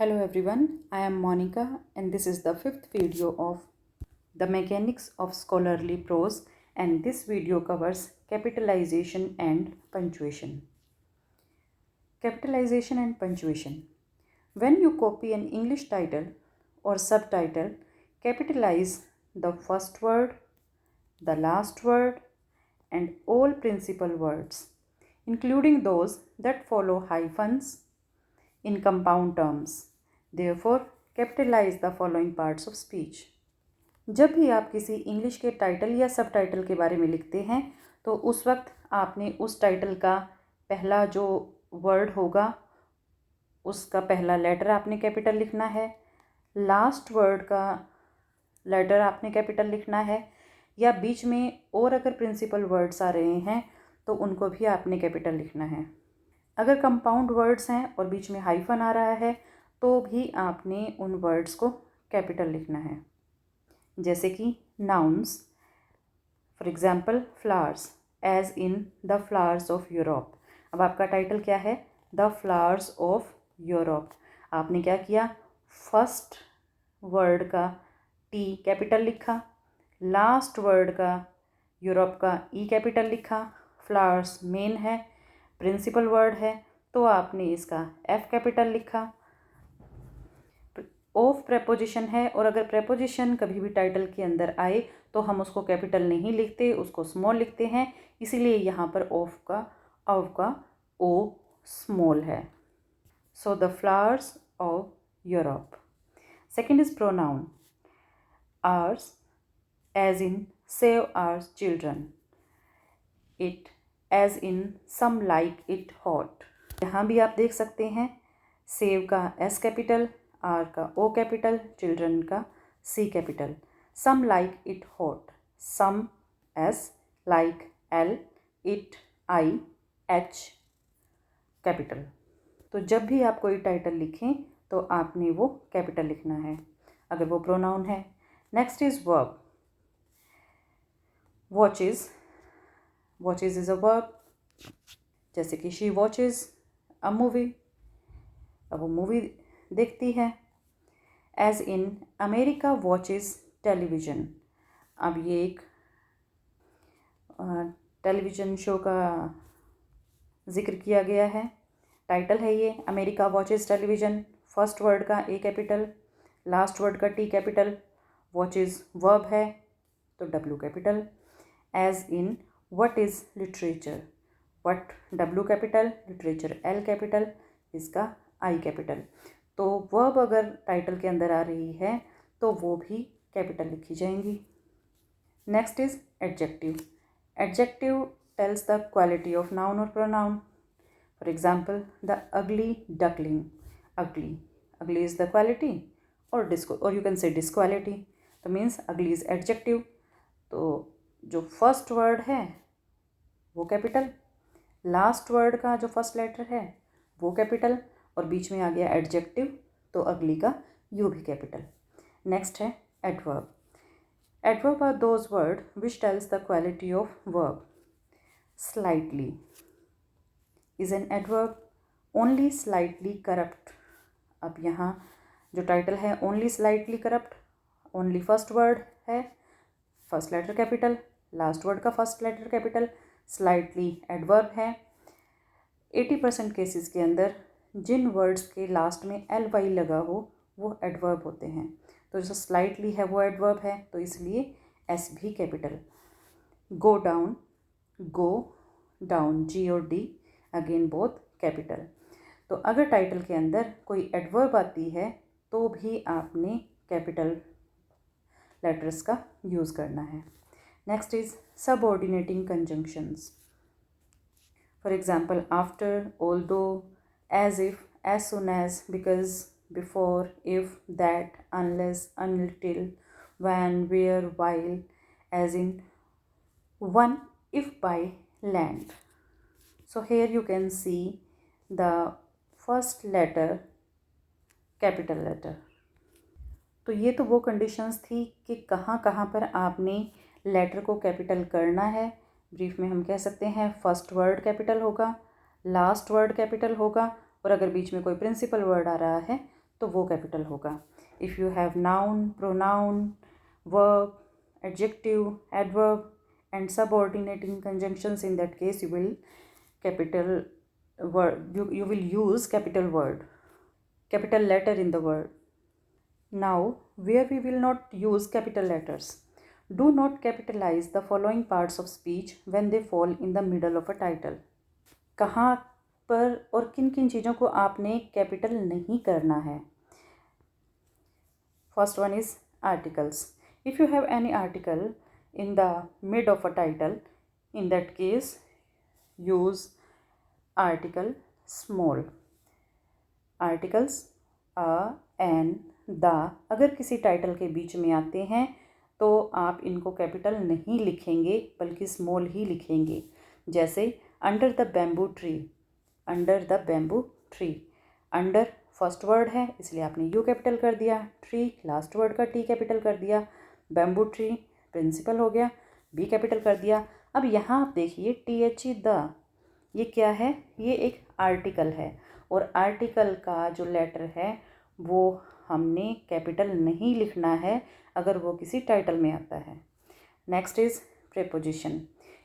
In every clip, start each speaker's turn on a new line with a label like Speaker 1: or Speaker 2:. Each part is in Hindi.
Speaker 1: Hello everyone, I am Monica and this is the fifth video of the mechanics of scholarly prose, and this video covers capitalization and punctuation. Capitalization and punctuation. When you copy an English title or subtitle, capitalize the first word, the last word, and all principal words, including those that follow hyphens in compound terms. Therefore, capitalize the following parts of speech. जब भी आप किसी इंग्लिश के टाइटल या सब टाइटल के बारे में लिखते हैं तो उस वक्त आपने उस टाइटल का पहला जो वर्ड होगा उसका पहला लेटर आपने कैपिटल लिखना है, लास्ट वर्ड का लेटर आपने कैपिटल लिखना है, या बीच में और अगर प्रिंसिपल वर्ड्स आ रहे हैं तो उनको भी आपने कैपिटल लिखना है। अगर कंपाउंड वर्ड्स हैं और बीच में हाइफन आ रहा है तो भी आपने उन वर्ड्स को कैपिटल लिखना है, जैसे कि nouns, for example flowers, as in the flowers of Europe. अब आपका टाइटल क्या है? The flowers of Europe. आपने क्या किया? फर्स्ट वर्ड का टी कैपिटल लिखा, लास्ट वर्ड का यूरोप का ई कैपिटल लिखा। फ्लावर्स मेन है, प्रिंसिपल वर्ड है, तो आपने इसका एफ कैपिटल लिखा। ऑफ प्रेपोजिशन है, और अगर प्रेपोजिशन कभी भी टाइटल के अंदर आए तो हम उसको कैपिटल नहीं लिखते, उसको स्मॉल लिखते हैं, इसीलिए यहाँ पर ऑफ का ओ स्मॉल है। So the flowers of Europe. Second is pronoun. Ours, as in save ours children. It, as in some like it hot. यहाँ भी आप देख सकते हैं सेव का एस कैपिटल, आर का ओ कैपिटल, चिल्ड्रन का C capital. Some like it hot, some S, like L, it I, H capital. तो जब भी आप कोई टाइटल लिखें तो आपने वो कैपिटल लिखना है अगर वो प्रोनाउन है। Next is verb. Watches, watches is a verb, जैसे कि शी वॉचेज अ मूवी। अब वो मूवी देखती है। As in America watches television. अब ये एक टेलीविज़न शो का जिक्र किया गया है, टाइटल है ये, America watches television. First word का ए कैपिटल, लास्ट वर्ड का टी कैपिटल। वॉचेज वर्ब है तो W capital. As in what is literature, what W capital, literature L capital, इसका आई कैपिटल। तो वर्ब अगर टाइटल के अंदर आ रही है तो वो भी कैपिटल लिखी जाएंगी। Next is adjective. Adjective tells the quality of noun और pronoun. For example, the ugly duckling. Ugly is the quality, और यू कैन से डिसक्वालिटी। तो मीन्स अगली इज एडजेक्टिव। तो जो फर्स्ट वर्ड है वो कैपिटल, लास्ट वर्ड का जो फर्स्ट लेटर है वो कैपिटल, और बीच में आ गया एडजेक्टिव तो अगली का यू भी कैपिटल। नेक्स्ट है adverb. Adverb are those word which tells the quality of verb. Slightly is an adverb, only slightly corrupt. अब यहाँ जो टाइटल है only slightly corrupt, only first word है, first letter capital, last word का first letter capital, slightly adverb है। 80% केसेस के अंदर जिन वर्ड्स के लास्ट में एल वाई लगा हो वो एडवर्ब होते हैं। तो जैसे स्लाइटली है वो एडवर्ब है, तो इसलिए एस भी capital. Go down, go down, G और डी अगेन बोथ कैपिटल। तो अगर टाइटल के अंदर कोई एडवर्ब आती है तो भी आपने कैपिटल लेटर्स का यूज़ करना है। Next is subordinating conjunctions. For example, after, although, as if, as soon as, because, before, if, that, unless, until, when, where, while, as in one, if, by, land. So here you can see the first letter capital letter. तो ये तो वो कंडीशंस थी कि कहाँ कहाँ पर आपने लेटर को कैपिटल करना है। ब्रीफ में हम कह सकते हैं फर्स्ट वर्ड कैपिटल होगा, लास्ट वर्ड कैपिटल होगा, और अगर बीच में कोई प्रिंसिपल वर्ड आ रहा है तो वो कैपिटल होगा. If you have noun, pronoun, verb, adjective, adverb and subordinating conjunctions, in that case you will capital word, you will use capital word, capital letter in the word. Now where we will not use capital letters, do not capitalize the following parts of speech when they fall in the middle of a title. कहाँ पर और किन किन चीज़ों को आपने कैपिटल नहीं करना है. First one is articles. If you have any article in the mid of a title, in that case use article small. Articles a, an, the अगर किसी टाइटल के बीच में आते हैं तो आप इनको कैपिटल नहीं लिखेंगे बल्कि स्मॉल ही लिखेंगे. जैसे under the bamboo tree, under the bamboo tree. Under first word है इसलिए आपने यू कैपिटल कर दिया, ट्री लास्ट वर्ड का टी कैपिटल कर दिया, बैम्बू ट्री प्रिंसिपल हो गया, बी कैपिटल कर दिया. अब यहाँ आप देखिए THE द, ये क्या है, ये एक आर्टिकल है और आर्टिकल का जो लेटर है वो हमने कैपिटल नहीं लिखना है अगर वो किसी टाइटल में आता है. Next is preposition.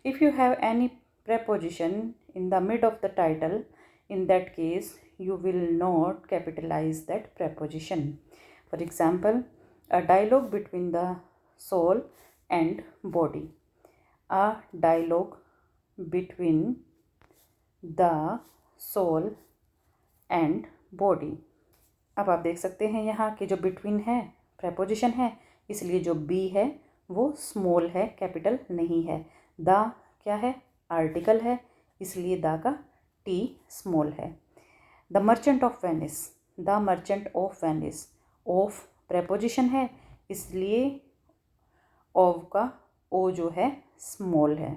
Speaker 1: If you have any preposition in the middle of the title, in that case you will not capitalize that preposition. For example, a dialogue between the soul and body. A dialogue between the soul and body. अब आप देख सकते हैं यहाँ कि जो between है preposition है, इसलिए जो B है वो small है, कैपिटल नहीं है. The क्या है, आर्टिकल है, इसलिए द का T स्मॉल है. The merchant of Venice, the merchant of Venice, of preposition है इसलिए ऑफ का ओ जो है स्मॉल है.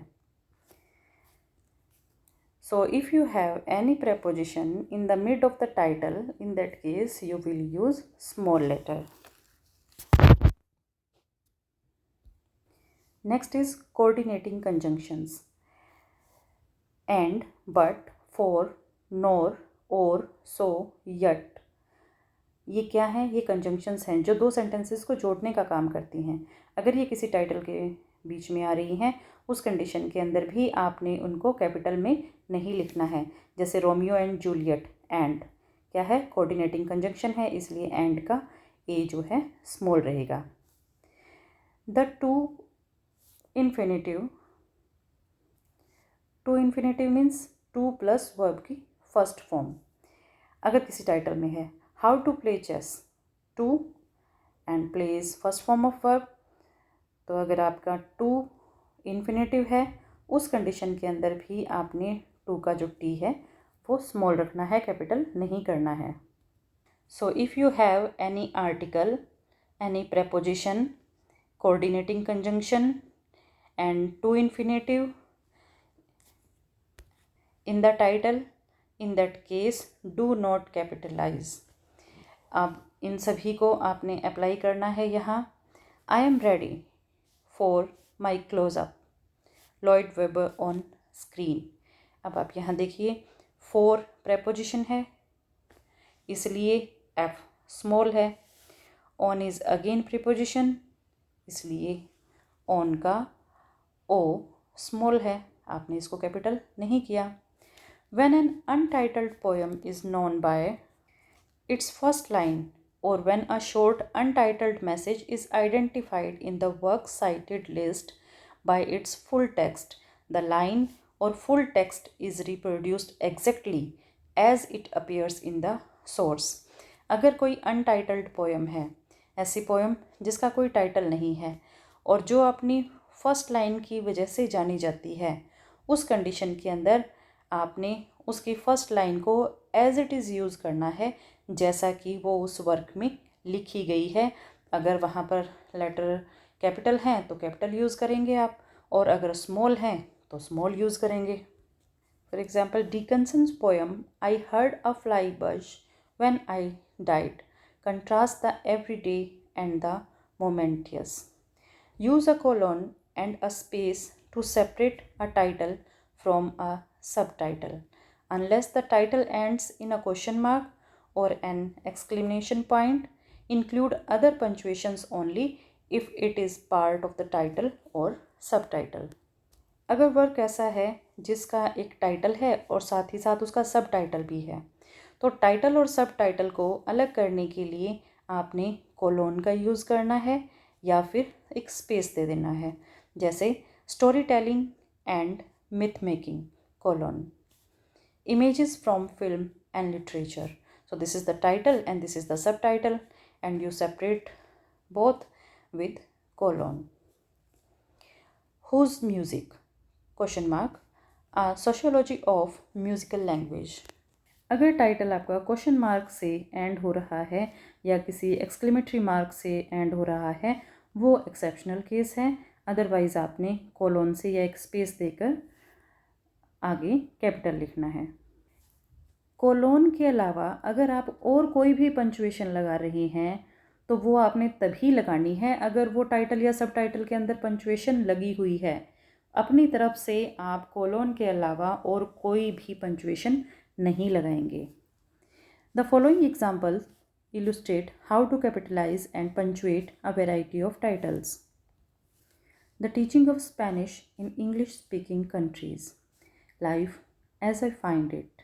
Speaker 1: So if you have any preposition in the middle of the title, in that case you will use small letter. Next is coordinating conjunctions. And, but, for, nor, or, so, yet. ये क्या है, ये कंजंक्शंस हैं जो दो सेंटेंसेस को जोड़ने का काम करती हैं. अगर ये किसी टाइटल के बीच में आ रही हैं उस कंडीशन के अंदर भी आपने उनको कैपिटल में नहीं लिखना है. जैसे रोमियो एंड जूलियट, एंड क्या है, कोऑर्डिनेटिंग कंजंक्शन है इसलिए एंड का ए जो है स्मॉल रहेगा. The to infinitive, to infinitive means to plus verb की फर्स्ट फॉर्म. अगर किसी टाइटल में है how to play chess, to and plays first form of verb, तो अगर आपका टू इन्फिनेटिव है उस कंडीशन के अंदर भी आपने टू का जो टी है वो स्मॉल रखना है, कैपिटल नहीं करना है. So if you have any article, any preposition, coordinating conjunction and to infinitive in the title, in that case do not capitalize. अब इन सभी को आपने अप्लाई करना है यहाँ. I am ready for my closeup, Lloyd Webber on screen. अब आप यहाँ देखिए फॉर प्रेपोजिशन है इसलिए एफ स्मॉल है. ऑन इज़ अगेन प्रीपोजिशन इसलिए ऑन का ओ स्मॉल है, आपने इसको कैपिटल नहीं किया. When an untitled poem is known by its first line, or when a short untitled message is identified in the works cited list by its full text, the line or full text is reproduced exactly as it appears in the source. अगर कोई untitled poem है, ऐसी poem जिसका कोई टाइटल नहीं है और जो अपनी फर्स्ट लाइन की वजह से जानी जाती है, उस कंडीशन के अंदर आपने उसकी फ़र्स्ट लाइन को एज इट इज़ यूज़ करना है जैसा कि वो उस वर्क में लिखी गई है. अगर वहाँ पर लेटर कैपिटल हैं तो कैपिटल यूज़ करेंगे आप, और अगर स्मॉल हैं तो स्मॉल यूज़ करेंगे. For example Dickinson's poem I heard a fly buzz when I died contrast the everyday and the momentous. Use a colon and a space to separate a title from a subtitle. Unless the title ends in a question mark or an exclamation point. Include other punctuations only if it is part of the title or subtitle. अगर वर्क ऐसा है जिसका एक टाइटल है और साथ ही साथ उसका सब टाइटल भी है, तो टाइटल और सब टाइटल को अलग करने के लिए आपने कोलोन का यूज़ करना है या फिर एक स्पेस दे देना है, जैसे story telling and myth making colon, images from film and literature. So this is the title and this is the subtitle, and you separate both with colon. Whose music? Question mark. Sociology of musical language. अगर टाइटल आपका क्वेश्चन मार्क से एंड हो रहा है या किसी एक्सक्लेमेटरी मार्क से एंड हो रहा है, वो एक्सेप्शनल केस है। अदरवाइज़ आपने कोलोन से या एक स्पेस देकर आगे कैपिटल लिखना है। कोलोन के अलावा अगर आप और कोई भी पंचुएशन लगा रही हैं तो वो आपने तभी लगानी है अगर वो टाइटल या सब टाइटल के अंदर पंचुएशन लगी हुई है। अपनी तरफ से आप कोलोन के अलावा और कोई भी पंचुएशन नहीं लगाएंगे। The following examples illustrate how to capitalize and punctuate a variety of titles. The teaching of Spanish in English-speaking countries. Life as I find it.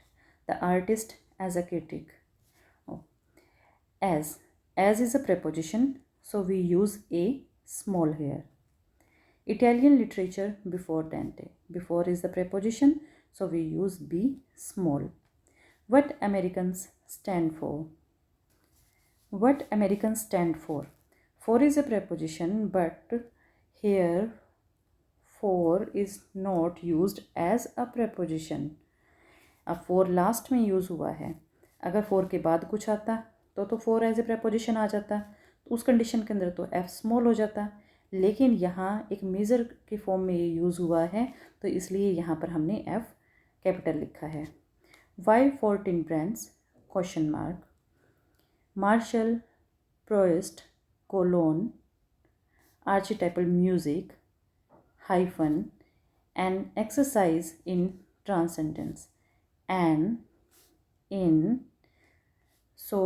Speaker 1: The artist as a critic. Oh. As is a preposition, so we use a small here. Italian literature before Dante. Before is the preposition, so we use B small. What Americans stand for. What Americans stand for. For is a preposition, but here for is not used as a preposition. अब फोर लास्ट में यूज़ हुआ है। अगर फोर के बाद कुछ आता तो फोर एज ए प्रेपोजिशन आ जाता, तो उस कंडीशन के अंदर तो एफ स्मॉल हो जाता, लेकिन यहाँ एक मेजर के फॉर्म में ये यूज़ हुआ है तो इसलिए यहाँ पर हमने एफ कैपिटल लिखा है। Why 14 brands question mark. Marshall, Proust, Cologne, archetypal music, hyphen, an exercise in transcendence, and in. So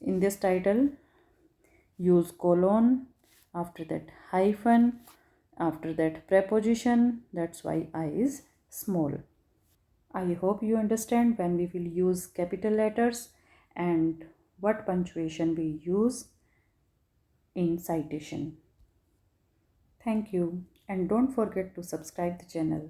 Speaker 1: in this title use colon, after that hyphen, after that preposition, that's why I is small. I hope you understand when we will use capital letters and what punctuation we use in citation. Thank you, and don't forget to subscribe the channel.